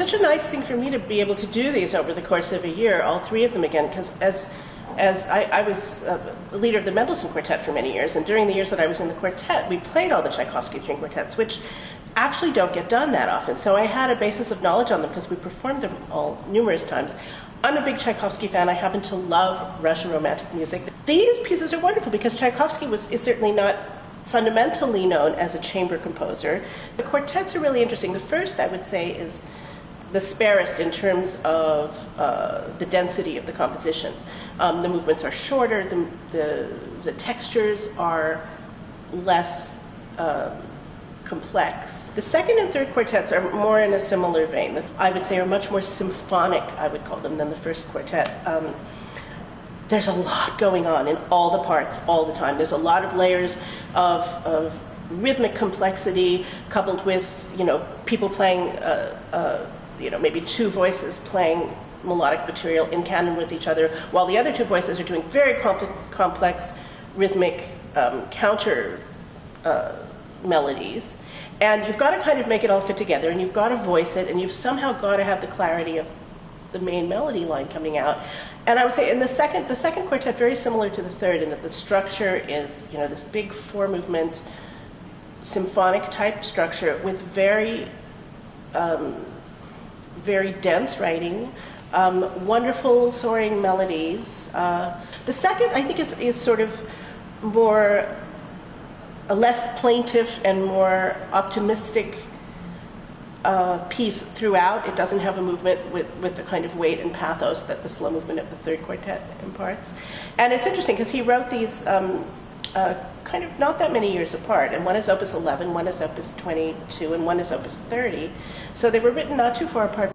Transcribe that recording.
such a nice thing for me to be able to do these over the course of a year, all three of them again, because as I was the leader of the Mendelssohn Quartet for many years, and during the years that I was in the quartet, we played all the Tchaikovsky string quartets, which actually don't get done that often. So I had a basis of knowledge on them because we performed them all numerous times. I'm a big Tchaikovsky fan. I happen to love Russian Romantic music. These pieces are wonderful because Tchaikovsky is certainly not fundamentally known as a chamber composer. The quartets are really interesting. The first, I would say, is the sparest in terms of the density of the composition. The movements are shorter, the textures are less complex. The second and third quartets are more in a similar vein. I would say are much more symphonic, I would call them, than the first quartet. There's a lot going on in all the parts all the time. There's a lot of layers of rhythmic complexity coupled with, people playing, maybe two voices playing melodic material in canon with each other, while the other two voices are doing very complex rhythmic counter melodies. And you've got to kind of make it all fit together, and you've got to voice it, and you've somehow got to have the clarity of the main melody line coming out. And I would say in the second quartet, very similar to the third, in that the structure is, this big four-movement symphonic type structure with very, very dense writing, wonderful soaring melodies. The second, I think, is sort of more a less plaintive and more optimistic piece throughout. It doesn't have a movement with the kind of weight and pathos that the slow movement of the third quartet imparts. And it's interesting because he wrote these kind of not that many years apart, and one is opus 11, one is opus 22, and one is opus 30. So they were written not too far apart,